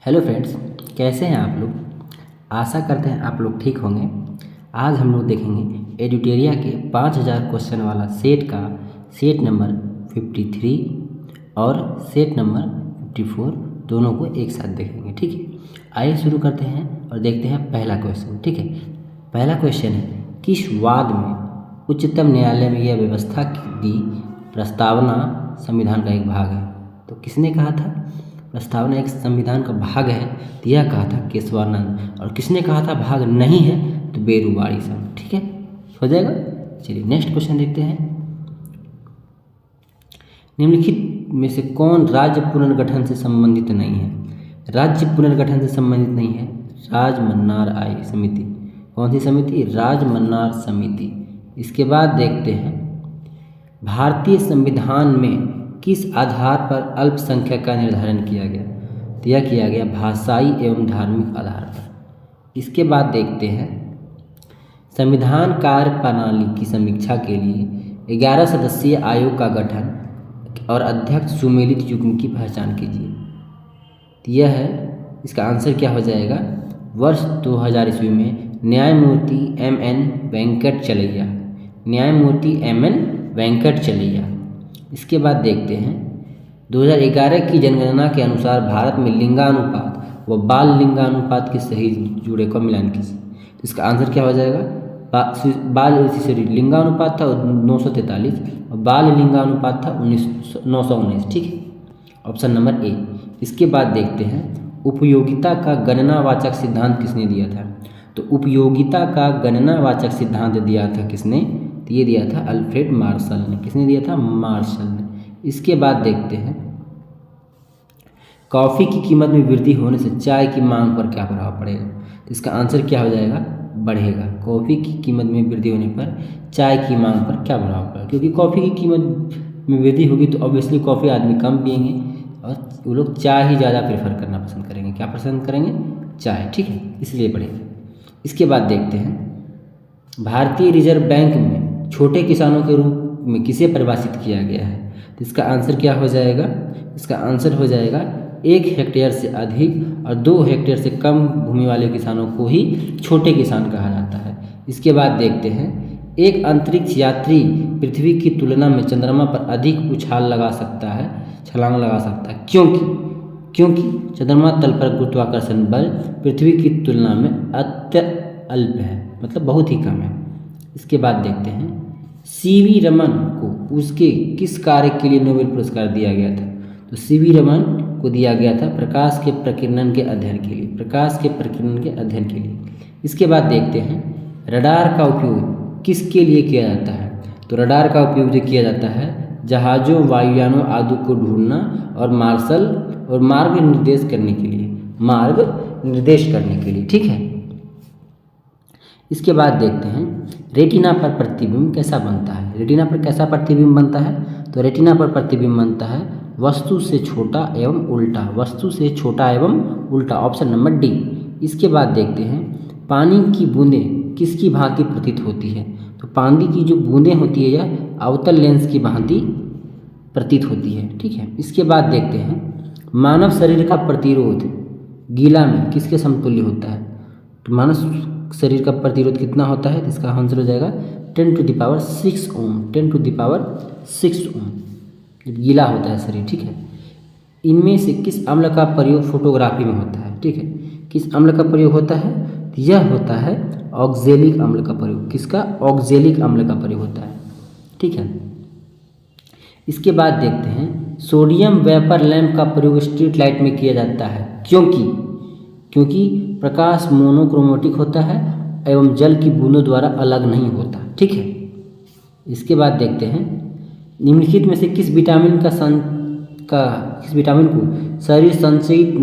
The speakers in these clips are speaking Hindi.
हेलो फ्रेंड्स, कैसे हैं आप लोग। आशा करते हैं आप लोग ठीक होंगे। आज हम लोग देखेंगे एडुटेरिया के 5000 क्वेश्चन वाला सेट का सेट नंबर 53 और सेट नंबर 54 दोनों को एक साथ देखेंगे। ठीक है, आइए शुरू करते हैं और देखते हैं पहला क्वेश्चन। ठीक है, पहला क्वेश्चन है, किस वाद में उच्चतम न्यायालय में यह व्यवस्था दी प्रस्तावना संविधान का एक भाग है। तो किसने कहा था प्रस्तावना एक संविधान का भाग है? तो यह कहा था केशवानंद। और किसने कहा था भाग नहीं है? तो बेरुवाड़ी साहब। ठीक है, हो जाएगा। चलिए नेक्स्ट क्वेश्चन देखते हैं। निम्नलिखित में से कौन राज्य पुनर्गठन से संबंधित नहीं है? राज्य पुनर्गठन से संबंधित नहीं है राजमन्नार आयोग समिति। कौन सी समिति? राजमन्नार समिति। इसके बाद देखते हैं, भारतीय संविधान में किस आधार पर अल्पसंख्यक का निर्धारण किया गया? तो यह किया गया भाषाई एवं धार्मिक आधार पर। इसके बाद देखते हैं, संविधान कार्य प्रणाली की समीक्षा के लिए 11 सदस्यीय आयोग का गठन और अध्यक्ष सुमेलित युग्म की पहचान कीजिए। तो यह है, इसका आंसर क्या हो जाएगा? वर्ष 2000 ईस्वी में न्यायमूर्ति M.N. वेंकटचलैया। न्यायमूर्ति M.N. वेंकटचलैया। इसके बाद देखते हैं, 2011 की जनगणना के अनुसार भारत में लिंगानुपात व बाल लिंगानुपात के सही जुड़े का मिलान कीजिए। तो इसका आंसर क्या हो जाएगा? लिंगानुपात था 943 और बाल लिंगानुपात था 919। ठीक है, ऑप्शन नंबर ए। इसके बाद देखते हैं, उपयोगिता का गणनावाचक सिद्धांत किसने दिया था? तो उपयोगिता का गणनावाचक सिद्धांत दिया था किसने? तो ये दिया था अल्फ्रेड मार्शल ने। किसने दिया था? मार्शल ने। इसके बाद देखते हैं, कॉफ़ी की कीमत में वृद्धि होने से चाय की मांग पर क्या प्रभाव पड़ेगा? तो इसका आंसर क्या हो जाएगा? बढ़ेगा। कॉफ़ी की कीमत में वृद्धि होने पर चाय की मांग पर क्या प्रभाव पड़ेगा? क्योंकि कॉफ़ी की कीमत में वृद्धि होगी तो ऑब्वियसली कॉफ़ी आदमी कम पिएंगे और वो लोग चाय ही ज़्यादा प्रेफर करना पसंद करेंगे। क्या पसंद करेंगे? चाय। ठीक है, इसलिए बढ़ेगा। इसके बाद देखते हैं, भारतीय रिजर्व बैंक में छोटे किसानों के रूप में किसे परिभाषित किया गया है? तो इसका आंसर क्या हो जाएगा? इसका आंसर हो जाएगा 1 हेक्टेयर से अधिक और 2 हेक्टेयर से कम भूमि वाले किसानों को ही छोटे किसान कहा जाता है। इसके बाद देखते हैं, एक अंतरिक्ष यात्री पृथ्वी की तुलना में चंद्रमा पर अधिक उछाल लगा सकता है, छलांग लगा सकता है। क्योंकि चंद्रमा तल पर गुरुत्वाकर्षण बल पृथ्वी की तुलना में अत्यल्प है, मतलब बहुत ही कम है। इसके बाद देखते हैं, C.V. रमन को उसके किस कार्य के लिए नोबेल पुरस्कार दिया गया था? तो C.V. रमन को दिया गया था प्रकाश के प्रकीर्णन के अध्ययन के लिए। प्रकाश के प्रकीर्णन के अध्ययन के लिए। इसके बाद देखते हैं, रडार का उपयोग किसके लिए किया जाता है? तो रडार का उपयोग जो किया जाता है जहाज़ों, वायुयानों आदि को ढूंढना और मार्ग निर्देश करने के लिए। ठीक है, इसके बाद देखते हैं, रेटिना पर प्रतिबिंब कैसा बनता है? रेटिना पर कैसा प्रतिबिंब बनता है? तो रेटिना पर प्रतिबिंब बनता है वस्तु से छोटा एवं उल्टा। वस्तु से छोटा एवं उल्टा, ऑप्शन नंबर डी। इसके बाद देखते हैं, पानी की बूंदें किसकी भांति प्रतीत होती है? तो पानी की जो बूंदें होती है यह अवतल लेंस की भांति प्रतीत होती है। ठीक है, इसके बाद देखते हैं, मानव शरीर का प्रतिरोध गीला में किसके समतुल्य होता है? तो मानव शरीर का प्रतिरोध कितना होता है? इसका आंसर हो जाएगा 10⁶ ओम। 10⁶ ओम जब गीला होता है शरीर। ठीक है, इनमें से किस अम्ल का प्रयोग फोटोग्राफी में होता है? ठीक है, किस अम्ल का प्रयोग होता है? तो यह होता है ऑक्जेलिक अम्ल का प्रयोग। किसका? ऑक्जेलिक अम्ल का प्रयोग होता है। ठीक है, इसके बाद देखते हैं, सोडियम वेपर लैंप का प्रयोग स्ट्रीट लाइट में किया जाता है। क्योंकि प्रकाश मोनोक्रोमेटिक होता है एवं जल की बूंदों द्वारा अलग नहीं होता। ठीक है, इसके बाद देखते हैं, निम्नलिखित में से किस विटामिन को शरीर संचयित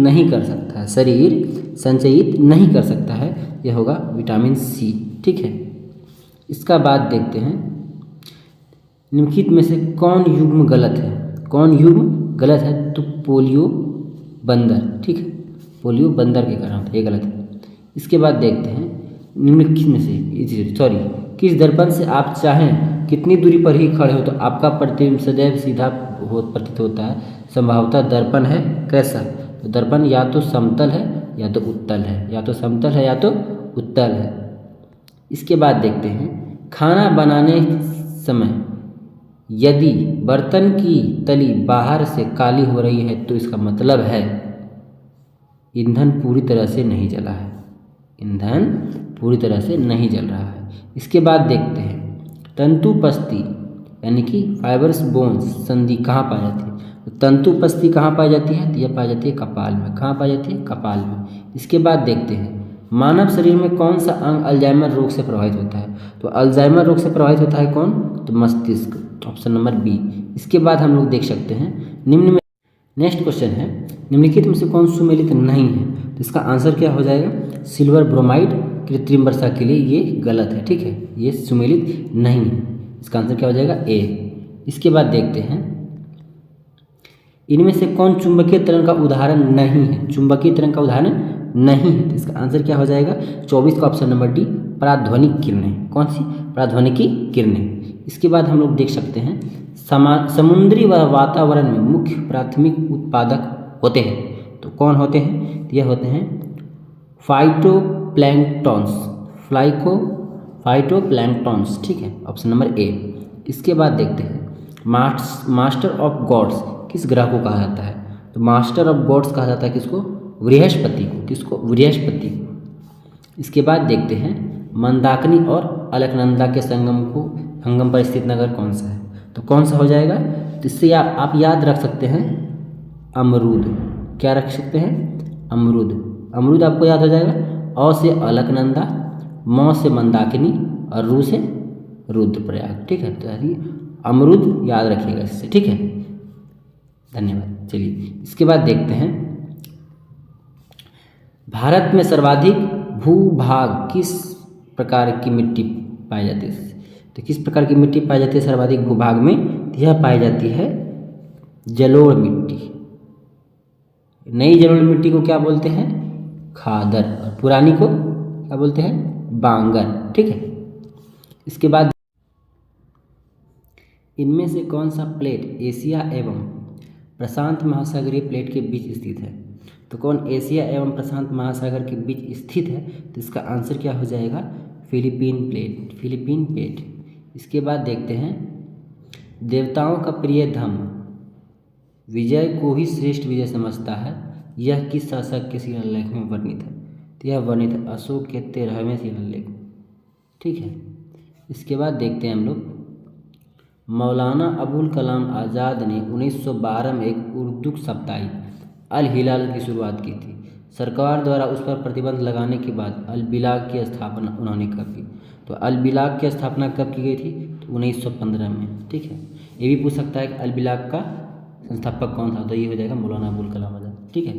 नहीं कर सकता है? यह होगा विटामिन सी। ठीक है, इसका बाद देखते हैं, निम्नलिखित में से कौन युग्म गलत है? तो पोलियो बंदर। ठीक है, पोलियो बंदर के कारण ये गलत है। इसके बाद देखते हैं, निम्नलिखित में से किस दर्पण से आप चाहें कितनी दूरी पर ही खड़े हो तो आपका प्रतिबिंब सदैव सीधा प्रतीत होता है? संभवतः दर्पण है कैसा? तो दर्पण या तो समतल है या तो उत्तल है, या तो समतल है या तो उत्तल है। इसके बाद देखते हैं खाना बनाने समय यदि बर्तन की तली बाहर से काली हो रही है तो इसका मतलब है ईंधन पूरी तरह से नहीं जला है, ईंधन पूरी तरह से नहीं जल रहा है। इसके बाद देखते हैं तंतुपस्थि यानी कि फाइबर्स बोन्स संधि कहाँ पाई जाती है, तो तंतुपस्थि कहाँ पाई जाती है, तो यह पाई जाती है कपाल में। कहाँ पाई जाती है, कपाल में। इसके बाद देखते हैं मानव शरीर में कौन सा अंग अल्जाइमर रोग से प्रभावित होता है, तो अल्जाइमर रोग से प्रभावित होता है कौन, तो मस्तिष्क, ऑप्शन नंबर बी। इसके बाद हम लोग देख सकते हैं निम्न में, नेक्स्ट क्वेश्चन है निम्नलिखित में से कौन सुमेलित नहीं है, तो इसका आंसर क्या हो जाएगा, सिल्वर ब्रोमाइड कृत्रिम वर्षा के लिए ये गलत है, ठीक है, ये सुमेलित नहीं है। इसका आंसर क्या हो जाएगा, ए। इसके बाद देखते हैं इनमें से कौन चुंबकीय तरंग का उदाहरण नहीं है, चुंबकीय तरंग का उदाहरण नहीं है, तो इसका आंसर क्या हो जाएगा 24 का ऑप्शन नंबर डी, पराध्वनिक किरणें। कौन सी, पराध्वनिकी किरणें। इसके बाद हम लोग देख सकते हैं समुद्री वातावरण में मुख्य प्राथमिक उत्पादक होते हैं, तो कौन होते हैं, यह होते हैं फाइटोप्लैंक्टन्स, फाइटोप्लैंक्टन्स, ठीक है, ऑप्शन नंबर ए। इसके बाद देखते हैं मास्टर ऑफ गॉड्स किस ग्रह को कहा जाता है, तो मास्टर ऑफ गॉड्स कहा जाता है किसको, बृहस्पति को, किसको, बृहस्पति को। इसके बाद देखते हैं मंदाकिनी और अलकनंदा के संगम पर स्थित नगर कौन सा है, तो कौन सा हो जाएगा, तो इससे आप याद रख सकते हैं अमरूद। क्या रख सकते हैं, अमरूद, अमरूद आपको याद हो जाएगा। अ से अलकनंदा, म से मंदाकिनी और रू से रुद्रप्रयाग, ठीक है, तो अमरूद याद रखिएगा इससे, ठीक है, धन्यवाद। चलिए इसके बाद देखते हैं भारत में सर्वाधिक भूभाग किस प्रकार की मिट्टी पाई जाती है, तो किस प्रकार की मिट्टी पाई जाती है सर्वाधिक भूभाग में, यह पाई जाती है जलोढ़ मिट्टी। नई जलोढ़ मिट्टी को क्या बोलते हैं, खादर, और पुरानी को क्या बोलते हैं, बांगर, ठीक है। इसके बाद इनमें से कौन सा प्लेट एशिया एवं प्रशांत महासागरीय प्लेट के बीच स्थित है, तो कौन एशिया एवं प्रशांत महासागर के बीच स्थित है, तो इसका आंसर क्या हो जाएगा, फिलीपीन प्लेट, फिलीपीन प्लेट। इसके बाद देखते हैं देवताओं का प्रिय धम्म विजय को ही श्रेष्ठ विजय समझता है, यह किस शासक के शिलालेख में वर्णित है, तो यह वर्णित है अशोक के 13वें शिलालेख, ठीक है। इसके बाद देखते हैं हम लोग मौलाना अबुल कलाम आज़ाद ने 1912 में एक उर्दू साप्ताहिक अल हिलाल की शुरुआत की थी। सरकार द्वारा उस पर प्रतिबंध लगाने के बाद अल बिलाग की स्थापना उन्होंने कब की, तो अल बिलाग की स्थापना कब की गई थी, तो 1915 में, ठीक है। ये भी पूछ सकता है कि अल बिलाग का संस्थापक कौन था, तो ये हो जाएगा मौलाना अबुल कलाम आज़ाद, ठीक है।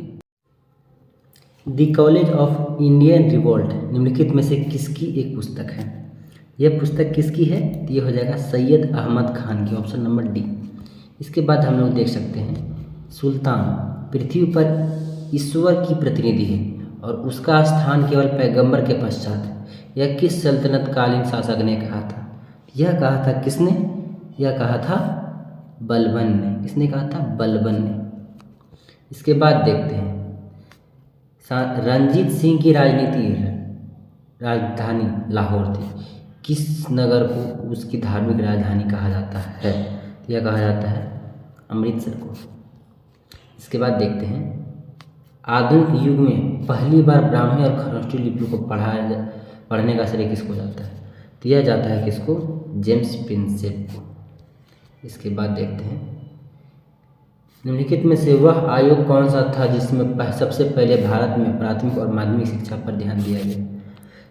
The college of Indian revolt निम्नलिखित में से किसकी एक पुस्तक है, यह पुस्तक किसकी है, तो ये हो जाएगा सैयद अहमद खान की, ऑप्शन नंबर डी। इसके बाद हम लोग देख सकते हैं सुल्तान पृथ्वी पर ईश्वर की प्रतिनिधि है और उसका स्थान केवल पैगंबर के पश्चात है, यह किस सल्तनत कालीन शासक ने कहा था, यह कहा था किसने, यह कहा था बलबन ने, किसने कहा था, बलबन ने। इसके बाद देखते हैं रंजीत सिंह की राजधानी लाहौर थी, किस नगर को उसकी धार्मिक राजधानी कहा जाता है, यह कहा जाता है अमृतसर को। इसके बाद देखते हैं आधुनिक युग में पहली बार ब्राह्मी और खरोष्टी लिपि को पढ़ने का श्रेय किसको जाता है, तो यह जाता है किसको, जेम्स प्रिंसेप को। इसके बाद देखते हैं निम्नलिखित में से वह आयोग कौन सा था जिसमें सबसे पहले भारत में प्राथमिक और माध्यमिक शिक्षा पर ध्यान दिया गया,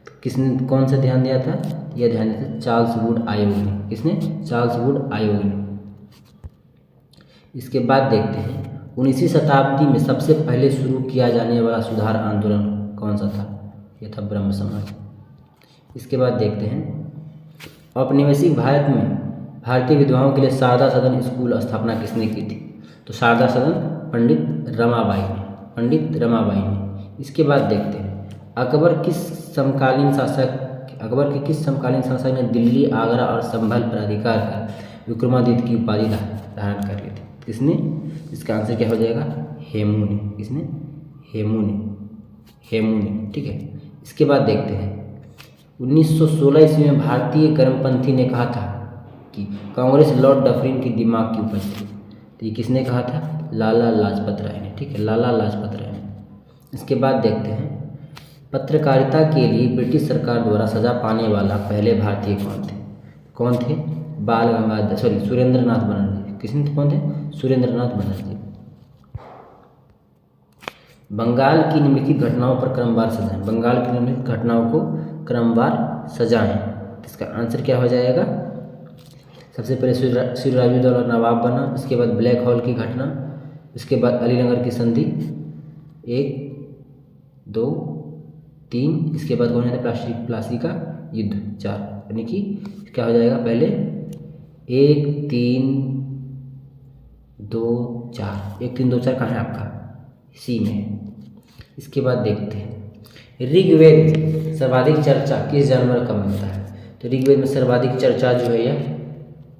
तो किसने, कौन सा ध्यान दिया था, यह ध्यान दिया था चार्ल्स वुड आयोग ने, किसने, चार्ल्स वुड आयोग ने। इसके बाद देखते हैं 19वीं शताब्दी में सबसे पहले शुरू किया जाने वाला सुधार आंदोलन कौन सा था, यह था ब्रह्म समाज। इसके बाद देखते हैं औपनिवेशिक भारत में भारतीय विधवाओं के लिए शारदा सदन स्कूल स्थापना किसने की थी, तो शारदा सदन पंडित रमाबाई ने, पंडित रमाबाई ने। इसके बाद देखते हैं अकबर के किस समकालीन शासक ने दिल्ली, आगरा और संभल पर अधिकार कर विक्रमादित्य की उपाधि धारण कर ली थी, किसने, इसका आंसर क्या हो जाएगा, हेमू ने, किसने, हेमू ने, ठीक है। इसके बाद देखते हैं 1916 ईस्वी में भारतीय गर्मपंथी ने कहा था कि कांग्रेस लॉर्ड डफरिन की दिमाग की उपज थी। तो ये किसने कहा था? लाला लाजपत राय ने, ठीक है, लाला लाजपत राय ने। इसके बाद देखते हैं पत्रकारिता के लिए ब्रिटिश सरकार द्वारा सजा पाने वाला पहले भारतीय कौन थे? सुरेंद्रनाथ बनर्जी। कौन थे? सुरेंद्रनाथ बनर्जी। बंगाल की निम्नलिखित घटनाओं पर क्रमवार सजाएं। बंगाल की निम्नलिखित घटनाओं को क्रमवार सजाएं। इसका आंसर क्या हो जाएगा? सबसे पहले सूर्यराजू दौला नवाब बना, इसके बाद ब्लैक हॉल की घटना, इसके बाद अलीनगर की संधि 1, 2, 3, इसके बाद कौन है? प्लासी का युद्ध 4। यानी कि क्या हो जाएगा? पहले 1, 3, 2, 4, 1, 3, 2, 4 कहाँ है आपका? सी में है। इसके बाद देखते हैं ऋग्वेद सर्वाधिक चर्चा किस जानवर का मिलता है? तो ऋग्वेद में सर्वाधिक चर्चा जो है यह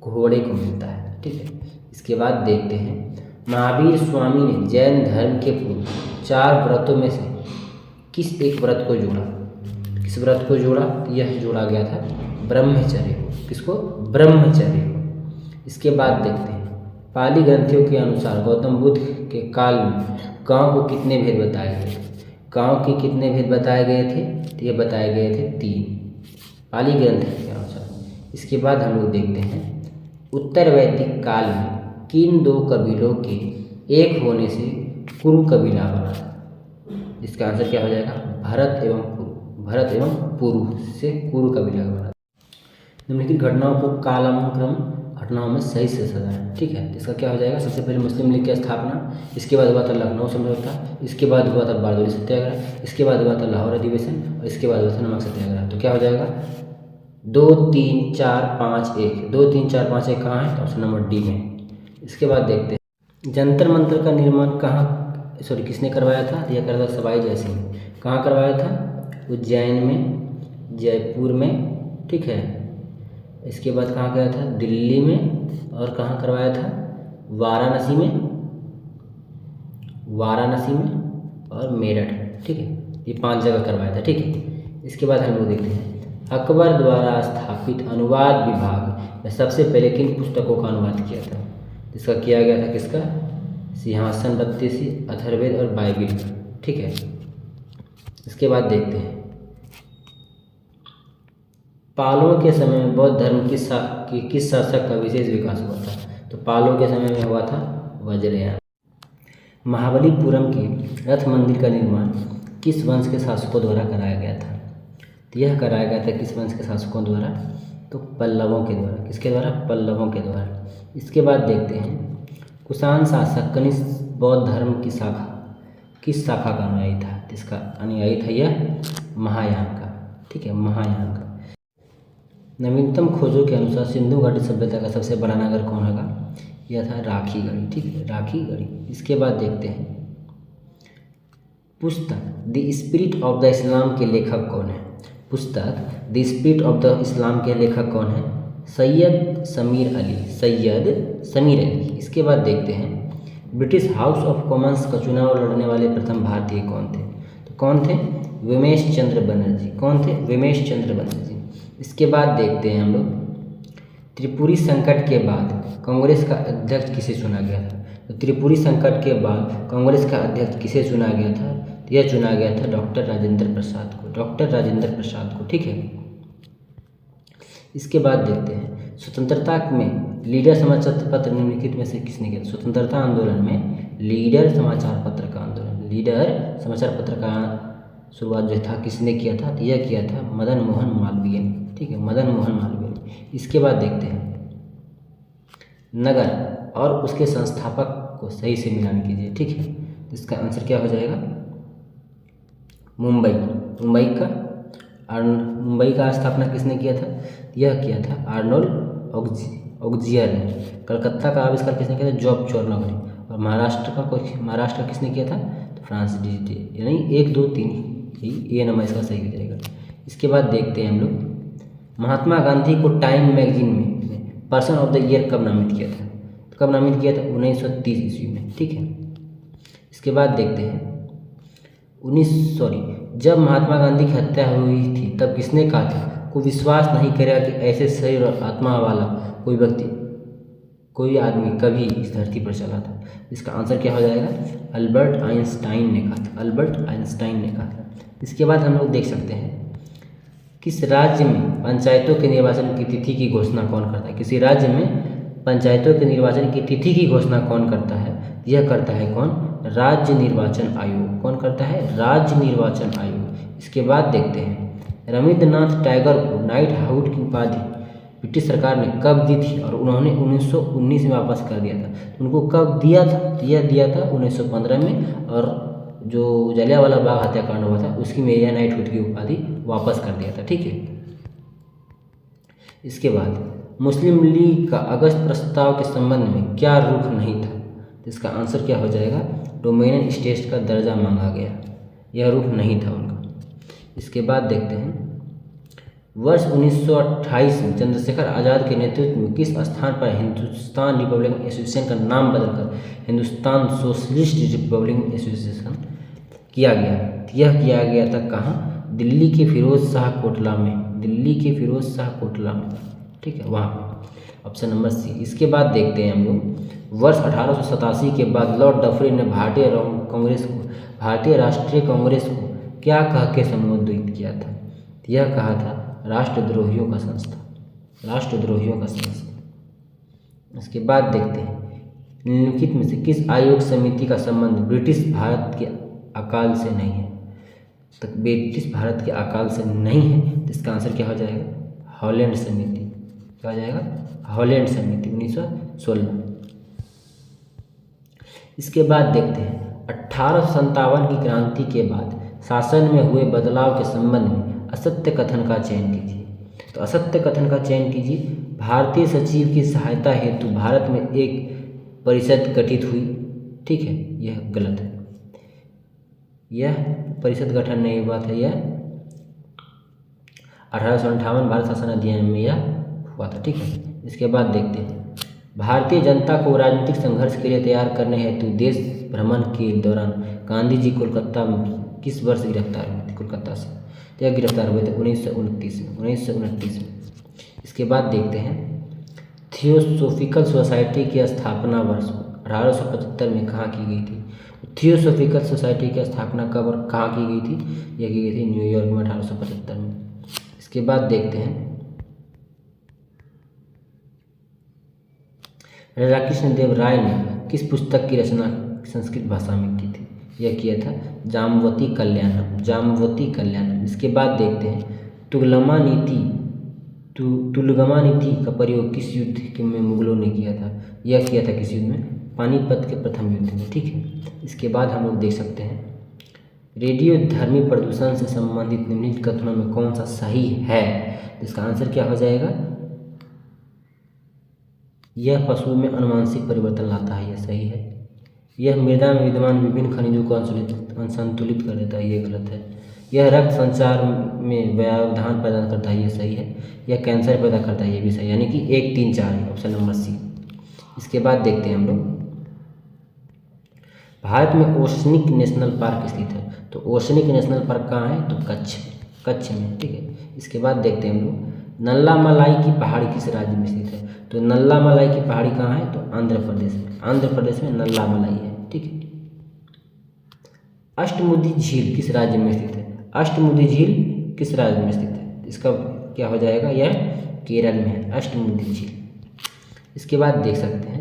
घोड़े को मिलता है, ठीक है। इसके बाद देखते हैं महावीर स्वामी ने जैन धर्म के पूर्व 4 व्रतों में से किस एक व्रत को जोड़ा? किस व्रत को जोड़ा? यह जोड़ा गया था ब्रह्मचर्य को। किसको? ब्रह्मचर्य को। इसके बाद देखते हैं पाली ग्रंथियों के अनुसार गौतम बुद्ध के काल में गांव को कितने भेद बताए गए थे? गांव के कितने भेद बताए गए थे? तो ये बताए गए थे 3 पाली ग्रंथ के अनुसार। इसके बाद हम लोग देखते हैं उत्तर वैदिक काल में किन 2 कबीलों के एक होने से कुरु कबीला बना? इसका आंसर क्या हो जाएगा? भरत एवं पुरु से कुरु कबीला बना। निम्नलिखित घटनाओं को कालानुक्रम घटनाओं में सही से सजाएं, ठीक है। इसका क्या हो जाएगा? सबसे पहले मुस्लिम लीग की स्थापना, इसके बाद हुआ था लखनऊ समझौता, इसके बाद हुआ था बारदौली सत्याग्रह, इसके बाद हुआ था लाहौर अधिवेशन और इसके बाद हुआ था नमक सत्याग्रह। तो क्या हो जाएगा? 2, 3, 4, 5, 1। 2, 3, 4, 5, 1 कहाँ है? तो ऑप्शन नंबर डी में। इसके बाद देखते हैं जंतर मंतर का निर्माण किसने करवाया था? यह करवाया था सवाई जयसिंह। कहाँ करवाया था? उज्जैन में, जयपुर में, ठीक है। इसके बाद कहाँ गया था? दिल्ली में। और कहाँ करवाया था? वाराणसी में और मेरठ, ठीक है। ये 5 जगह करवाया था, ठीक है। इसके बाद हम लोग देखते हैं अकबर द्वारा स्थापित अनुवाद विभाग में सबसे पहले किन पुस्तकों का अनुवाद किया था? इसका किया गया था किसका? सिंहासन बत्तीसी, अथर्ववेद और बाइबिल का, ठीक है। इसके बाद देखते हैं पालों के समय में बौद्ध धर्म किस शासक का विशेष विकास हुआ था? तो पालों के समय में हुआ था वज्रयान। महाबलीपुरम के रथ मंदिर का निर्माण किस वंश के शासकों द्वारा कराया गया था? तो यह कराया गया था किस वंश के शासकों द्वारा? तो पल्लवों के द्वारा। किसके द्वारा? पल्लवों के द्वारा। इसके बाद देखते हैं कुषाण शासक कनिष्क बौद्ध धर्म की किस शाखा का अनुयायी था? इसका अनुयायी था यह महायान का, ठीक है, महायान का। नवीनतम खोजों के अनुसार सिंधु घाटी सभ्यता का सबसे बड़ा नगर कौन होगा? यह था राखीगढ़ी, ठीक है, राखीगढ़ी। इसके बाद देखते हैं पुस्तक द स्पिरिट ऑफ द इस्लाम के लेखक कौन है? पुस्तक द स्पिरिट ऑफ द इस्लाम के लेखक कौन है? सैयद समीर अली। इसके बाद देखते हैं ब्रिटिश हाउस ऑफ कॉमन्स का चुनाव लड़ने वाले प्रथम भारतीय कौन थे? तो कौन थे? विमेश चंद्र बनर्जी। कौन थे? विमेश चंद्र बनर्जी। इसके बाद देखते हैं हम लोग त्रिपुरी संकट के बाद कांग्रेस का अध्यक्ष किसे चुना गया था? तो त्रिपुरी संकट के बाद कांग्रेस का अध्यक्ष किसे चुना गया था? तो यह चुना गया था डॉक्टर राजेंद्र प्रसाद को, ठीक है। इसके बाद देखते हैं स्वतंत्रता में लीडर समाचार पत्र निम्नलिखित में से किसने किया? स्वतंत्रता आंदोलन में लीडर समाचार पत्र का शुरुआत जो था किसने किया था? तो यह किया था मदन मोहन मालवीय ने, ठीक है, मदन मोहन मालवीय ने। इसके बाद देखते हैं नगर और उसके संस्थापक को सही से मिलान कीजिए, ठीक है। इसका आंसर क्या हो जाएगा? मुंबई का स्थापना किसने किया था? यह किया था आर्नोल्ड ऑक्जियर ने। कलकत्ता का आविष्कार किसने किया था? जॉब चोरनोगरी। और महाराष्ट्र किसने किया था? तो फ्रांसिस डिजिटे। यानी 1, 2, 3 ये नंबर इसका सही हो जाएगा। इसके बाद देखते हैं हम लोग महात्मा गांधी को टाइम मैगजीन में पर्सन ऑफ द ईयर कब नामित किया था? तो कब नामित किया था? 1930 ईस्वी में, ठीक है। इसके बाद देखते हैं जब महात्मा गांधी की हत्या हुई थी तब किसने कहा था को विश्वास नहीं करेगा कि ऐसे शरीर और आत्मा वाला कोई व्यक्ति, कोई आदमी कभी इस धरती पर चला था? इसका आंसर क्या हो जाएगा? अल्बर्ट आइंस्टाइन ने कहा था। अल्बर्ट आइंस्टाइन ने कहा था। इसके बाद हम लोग देख सकते हैं किस राज्य में पंचायतों के निर्वाचन की तिथि की घोषणा कौन करता है? किसी राज्य में पंचायतों के निर्वाचन की तिथि की घोषणा कौन करता है? यह करता है कौन? राज्य निर्वाचन आयोग। कौन करता है? राज्य निर्वाचन आयोग। इसके बाद देखते हैं रविंद्रनाथ टैगोर को नाइट हाउट की उपाधि ब्रिटिश सरकार ने कब दी थी और उन्होंने 1919 में वापस कर दिया था? तो उनको कब दिया था? यह दिया था 1915 में, और जो जलियांवाला बाग हत्याकांड हुआ था उसकी में यह नाइटहुड की उपाधि वापस कर दिया था। ठीक है। इसके बाद मुस्लिम लीग का अगस्त प्रस्ताव के संबंध में क्या रुख नहीं था? तो इसका आंसर क्या हो जाएगा? डोमिनियन स्टेट का दर्जा मांगा गया, यह रुख नहीं था उनका। इसके बाद देखते हैं वर्ष 1928 में चंद्रशेखर आज़ाद के नेतृत्व में किस स्थान पर हिंदुस्तान रिपब्लिकन एसोसिएशन का नाम बदलकर हिंदुस्तान सोशलिस्ट रिपब्लिकन एसोसिएशन किया गया? यह किया गया था कहाँ? दिल्ली के फिरोज शाह कोटला में। दिल्ली के फिरोज शाह कोटला में, ठीक है, वहाँ पे। Option number C. इसके बाद देखते हैं हम लोग वर्ष 1887 के बाद लॉर्ड डफरिन ने भारतीय राष्ट्रीय कांग्रेस को क्या कह के संबोधित किया था? यह कहा था राष्ट्रद्रोहियों का संस्था, राष्ट्रद्रोहियों का संस्था। इसके बाद देखते हैं निम्नलिखित में से किस आयोग समिति का संबंध ब्रिटिश भारत के अकाल से नहीं है? तो ब्रिटिश भारत के अकाल से नहीं है, तो इसका आंसर क्या हो जाएगा? हॉलैंड समिति। क्या हो जाएगा? हॉलैंड समिति 1916। इसके बाद देखते हैं 1857 की क्रांति के बाद शासन में हुए बदलाव के संबंध में असत्य कथन का चयन कीजिए। तो असत्य कथन का चयन कीजिए। भारतीय सचिव की सहायता हेतु भारत में एक परिषद गठित हुई। ठीक है, यह गलत है। यह परिषद गठन नहीं हुआ था, यह 1858 भारत शासन अधिनियम में यह हुआ था। ठीक है। इसके बाद देखते हैं भारतीय जनता को राजनीतिक संघर्ष के लिए तैयार करने हेतु देश भ्रमण के दौरान गांधी जी कोलकाता में किस वर्ष गिरफ्तार हुए थे? कोलकाता से यह गिरफ्तार हुए थे 1929 में। इसके बाद देखते हैं थियोसॉफिकल सोसाइटी की स्थापना वर्ष 1875 में कहाँ की गई थी? थियोसॉफिकल सोसाइटी की स्थापना कब और कहाँ की गई थी? यह की गई थी न्यूयॉर्क में 1875 में। इसके बाद देखते हैं राधाकृष्ण देव राय ने किस पुस्तक की रचना संस्कृत भाषा में की थी? यह किया था जाम्बवती कल्याणम, जाम्बवती कल्याणम। इसके बाद देखते हैं तुगलमा नीति का प्रयोग किस युद्ध में मुगलों ने किया था? यह किया था किस युद्ध में? पानीपत के प्रथम युद्ध में। ठीक है। इसके बाद हम लोग देख सकते हैं रेडियो धर्मी प्रदूषण से संबंधित निम्नलिखित कथनों में कौन सा सही है? इसका आंसर क्या हो जाएगा? यह पशु में अनुवांशिक परिवर्तन लाता है, यह सही है। यह मृदा में विद्यमान विभिन्न खनिजों को असंतुलित कर देता है, यह गलत है। यह रक्त संचार में व्यवधान पैदा करता है, यह सही है। यह कैंसर पैदा करता है, यह भी सही, यानी कि 1, 3, 4 है, ऑप्शन नंबर सी। इसके बाद देखते हैं हम लोग भारत में ओशनिक नेशनल पार्क स्थित है। तो ओशनिक नेशनल पार्क कहाँ है? तो कच्छ में। ठीक है। इसके बाद देखते हैं हम लोग नल्ला मलाई की पहाड़ी किस राज्य में स्थित है? तो नल्ला मलाई की पहाड़ी कहाँ है? तो आंध्र प्रदेश में। आंध्र प्रदेश में नल्ला मलाई है। ठीक है। अष्टमुदी झील किस राज्य में स्थित है? अष्टमुदी झील किस राज्य में स्थित है? इसका क्या हो जाएगा? यह केरल में है, अष्टमुदी झील। इसके बाद देख सकते हैं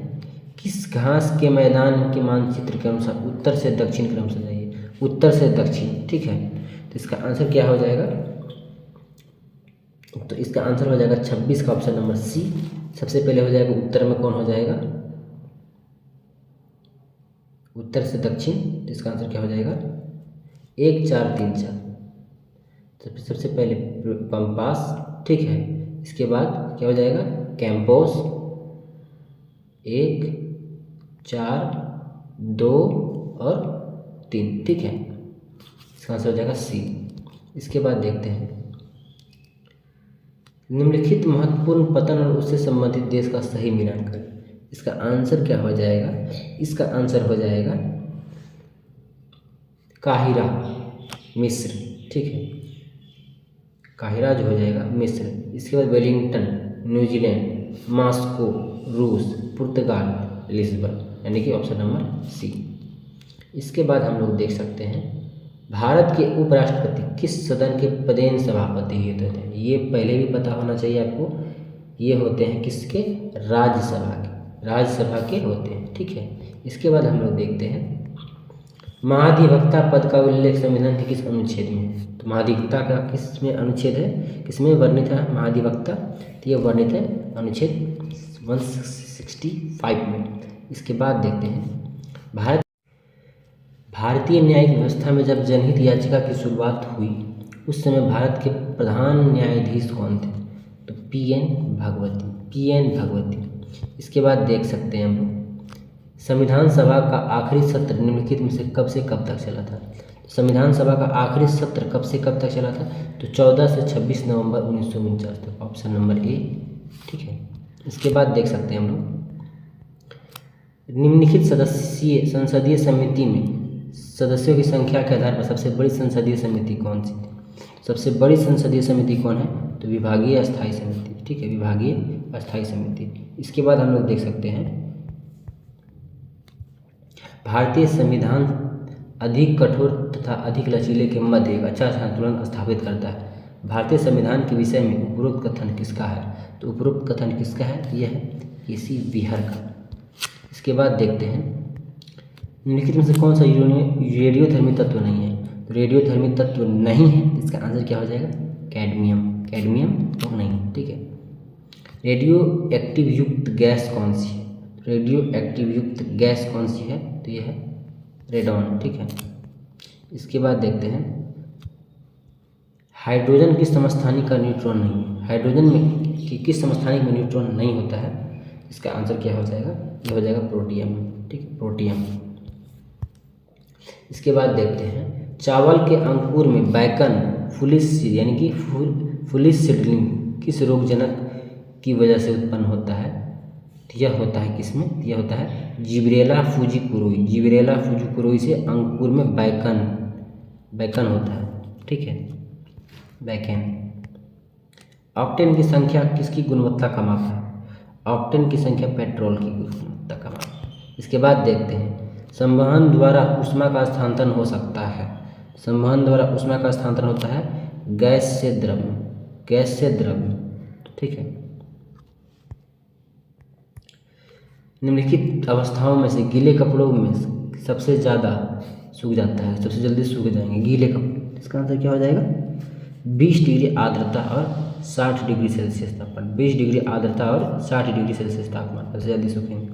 किस घास के मैदान के मानचित्र के अनुसार उत्तर से दक्षिण क्रम से जाइए। उत्तर से दक्षिण। ठीक है। तो इसका आंसर क्या हो जाएगा? तो इसका आंसर हो जाएगा 26 का ऑप्शन नंबर सी। सबसे पहले हो जाएगा उत्तर में कौन हो जाएगा? उत्तर से दक्षिण। तो इसका आंसर क्या हो जाएगा? 1, 4, 3, 4। सबसे पहले पंपास। ठीक है। इसके बाद क्या हो जाएगा? कैंपोस। 1, 4, 2 और 3। ठीक है। इसका आंसर हो जाएगा सी। इसके बाद देखते हैं निम्नलिखित महत्वपूर्ण पतन और उससे संबंधित देश का सही मिलान करें। इसका आंसर क्या हो जाएगा? इसका आंसर हो जाएगा काहिरा। मिस्र, ठीक है, काहिरा जो हो जाएगा मिस्र। इसके बाद वेलिंगटन न्यूजीलैंड, मॉस्को रूस, पुर्तगाल लिस्बन, यानी कि ऑप्शन नंबर सी। इसके बाद हम लोग देख सकते हैं भारत के उपराष्ट्रपति किस सदन के पदेन सभापति होते हैं। ये पहले भी पता होना चाहिए आपको। ये होते हैं किसके, राज्यसभा के होते हैं, ठीक है। इसके बाद हम लोग देखते हैं महाधिवक्ता पद का उल्लेख संविधान के किस अनुच्छेद में है। तो महाधिवक्ता का किस में अनुच्छेद है, किसमें वर्णित है महाधिवक्ता, तो ये वर्णित है अनुच्छेद 165 में। इसके बाद देखते हैं भारतीय न्यायिक व्यवस्था में जब जनहित याचिका की शुरुआत हुई उस समय भारत के प्रधान न्यायाधीश कौन थे। तो पीएन भगवती। इसके बाद देख सकते हैं हम संविधान सभा का आखिरी सत्र निम्नलिखित में से कब तक चला था। संविधान सभा का आखिरी सत्र कब से कब तक चला था। तो 14 से 26 नवंबर 1949 तक, ऑप्शन नंबर ए, ठीक है। इसके बाद देख सकते हैं हम लोग निम्नलिखित संसदीय समिति में सदस्यों की संख्या के आधार पर सबसे बड़ी संसदीय समिति कौन सी थी। सबसे बड़ी संसदीय समिति कौन है, तो विभागीय अस्थायी समिति, ठीक है, विभागीय अस्थायी समिति। इसके बाद हम लोग देख सकते हैं भारतीय संविधान अधिक कठोर तथा अधिक लचीले के मध्य एक अच्छा संतुलन स्थापित करता है। भारतीय संविधान के विषय में उपरोक्त कथन किसका है। तो उपरोक्त कथन किसका है, यह है केसी विहर का। इसके बाद देखते हैं निम्नलिखित में से कौन सा रेडियोधर्मी तत्व नहीं है। तो रेडियोधर्मी तत्व नहीं है, इसका आंसर क्या हो जाएगा, कैडमियम तो नहीं, ठीक है। रेडियो एक्टिव युक्त गैस कौन सी है। रेडियो एक्टिव युक्त गैस कौन सी है, तो यह है रेडॉन, ठीक है। इसके बाद देखते हैं हाइड्रोजन किस समस्थानिक का न्यूट्रॉन नहीं है। हाइड्रोजन में किस समस्थानिक में न्यूट्रॉन नहीं होता है, इसका आंसर क्या हो जाएगा, यह हो जाएगा प्रोटियम, ठीक है, प्रोटियम। इसके बाद देखते हैं चावल के अंकुर में बैकन फुलिस यानी कि फुलिस सीडलिंग किस रोगजनक की वजह से उत्पन्न होता है। यह होता है किसमें, यह होता है जिब्रेला फुजिकुरोई से अंकुर में बैकन होता है, ठीक है, बैकन। ऑक्टेन की संख्या किसकी गुणवत्ता का माप है। ऑक्टेन की संख्या पेट्रोल की गुणवत्ता का माप। इसके बाद देखते हैं संवहन द्वारा ऊष्मा का स्थानांतरण हो सकता है। संवहन द्वारा ऊष्मा का स्थानांतरण होता है गैस से द्रव में, ठीक है। निम्नलिखित अवस्थाओं में से गीले कपड़ों में सबसे ज़्यादा सूख जाता है, सबसे जल्दी सूख जाएंगे गीले कपड़े। इसका आंसर क्या हो जाएगा, 20 डिग्री आर्द्रता और 60 डिग्री सेल्सियस तापमान। 20 डिग्री आर्द्रता और 60 डिग्री सेल्सियस तापमान सबसे जल्दी सूखेंगे।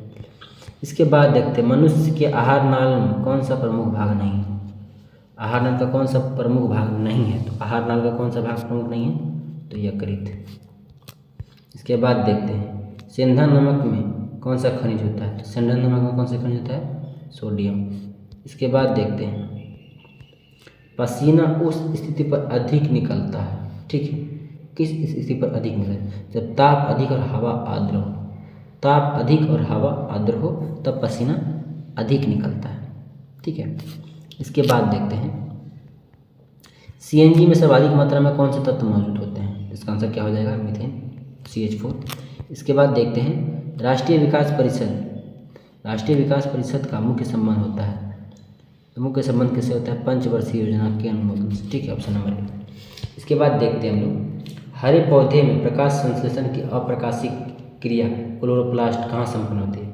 इसके बाद देखते हैं मनुष्य के आहार नाल में कौन सा प्रमुख भाग नहीं है। आहार नाल का कौन सा प्रमुख भाग नहीं है। तो आहार नाल का कौन सा भाग प्रमुख नहीं है, तो यकृत। इसके बाद देखते हैं सेंधा नमक में कौन सा खनिज होता है। तो सेंधा नमक में कौन सा खनिज होता है, सोडियम। इसके बाद देखते हैं पसीना उस स्थिति पर अधिक निकलता है, ठीक है, किस स्थिति पर अधिक निकलता है, जब ताप अधिक और हवा आर्द्र हो। ताप अधिक और हवा आर्द्र हो तब पसीना अधिक निकलता है, ठीक है। इसके बाद देखते हैं सीएनजी में सर्वाधिक मात्रा में कौन से तत्व मौजूद होते हैं। इसका आंसर क्या हो जाएगा, मीथेन, CH4। इसके बाद देखते हैं राष्ट्रीय विकास परिषद का मुख्य संबंध होता है। तो मुख्य संबंध किससे होता है, पंचवर्षीय योजना के अनुमोदन से, ठीक है, ऑप्शन नंबर ए। इसके बाद देखते हैं हम लोग हरे पौधे में प्रकाश संश्लेषण की अप्रकाशिक क्रिया क्लोरोप्लास्ट कहाँ संपन्न होती है।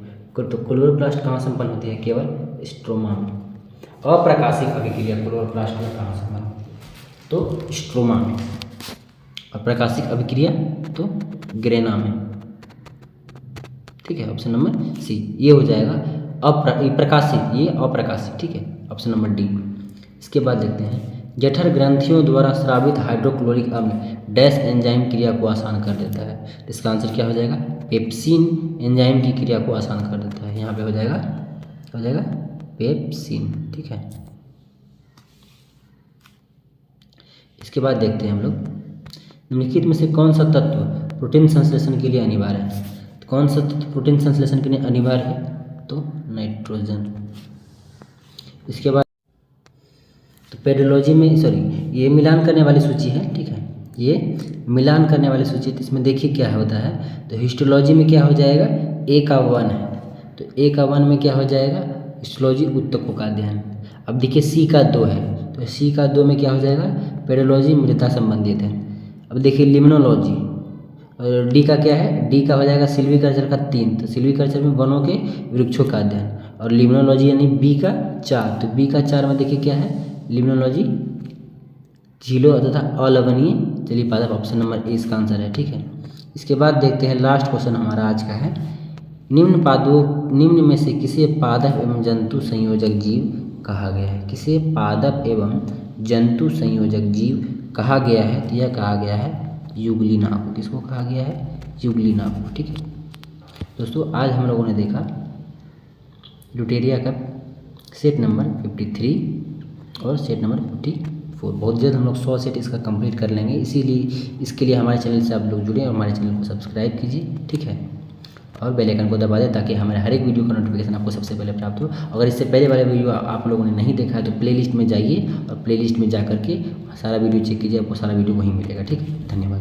तो क्लोरोप्लास्ट कहाँ संपन्न होती है, केवल स्ट्रोमा में। अप्रकाशिक अभिक्रिया क्लोरोप्लास्ट में कहाँ संपन्न होती है, तो स्ट्रोमा में। अप्रकाशिक अभिक्रिया तो ग्रेना में, ठीक है, ऑप्शन नंबर सी, ये हो जाएगा प्रकाशित, ये अप्रकाशित, ठीक है, ऑप्शन नंबर डी। इसके बाद देखते हैं जठर ग्रंथियों द्वारा स्रावित हाइड्रोक्लोरिक अम्ल डैश एंजाइम क्रिया को आसान कर देता है। इसका आंसर क्या हो जाएगा, पेप्सिन एंजाइम की क्रिया को आसान कर देता है। यहाँ पे हो जाएगा पेप्सिन, ठीक है। इसके बाद देखते हैं हम लोग निम्नलिखित में से कौन सा तत्व प्रोटीन संश्लेषण के लिए अनिवार्य है। तो कौन सा तत्व प्रोटीन संश्लेषण के लिए अनिवार्य है, तो नाइट्रोजन। इसके बाद तो पेडोलॉजी में ये मिलान करने वाली सूची है, ठीक है, ये मिलान करने वाली सूची है। तो इसमें देखिए क्या होता है, तो हिस्टोलॉजी में क्या हो जाएगा, ए का 1 है, तो ए का 1 में क्या हो जाएगा, हिस्टोलॉजी ऊतकों का अध्ययन। अब देखिए सी का 2 है, तो सी का 2 में क्या हो जाएगा, पेडोलॉजी मृदा संबंधित है। अब देखिए लिम्नोलॉजी, और डी का क्या है, डी का हो जाएगा सिल्वीकल्चर का 3, तो सिल्वीकल्चर में वनों के वृक्षों का अध्ययन। और लिम्नोलॉजी यानी बी का 4, तो बी का 4 में देखिए क्या है, लिम्नोलॉजी झीलों तथा अलवणीय जलीय पादप, ऑप्शन नंबर ए इसका आंसर है, ठीक है। इसके बाद देखते हैं लास्ट क्वेश्चन हमारा आज का है, निम्न में से किसे पादप एवं जंतु संयोजक जीव कहा गया है, किसे पादप एवं जंतु संयोजक जीव कहा गया है, तो यह कहा गया है युग्लिनाक। किसको कहा गया है, युग्लिनाक, ठीक है। दोस्तों आज हम लोगों ने देखा ल्यूटेरिया का सेट नंबर 53 और सेट नंबर 54। बहुत जल्द हम लोग 100 सेट इसका कंप्लीट कर लेंगे, इसीलिए इसके लिए हमारे चैनल से आप लोग जुड़े और हमारे चैनल को सब्सक्राइब कीजिए, ठीक है, और बेल आइकन को दबा दें ताकि हमारे हर एक वीडियो का नोटिफिकेशन आपको सबसे पहले प्राप्त हो। अगर इससे पहले वाले वीडियो आप लोगों ने नहीं देखा है तो प्लेलिस्ट में जाइए और प्लेलिस्ट में जा करके सारा वीडियो चेक कीजिए, आपको सारा वीडियो वहीं मिलेगा, ठीक है। धन्यवाद।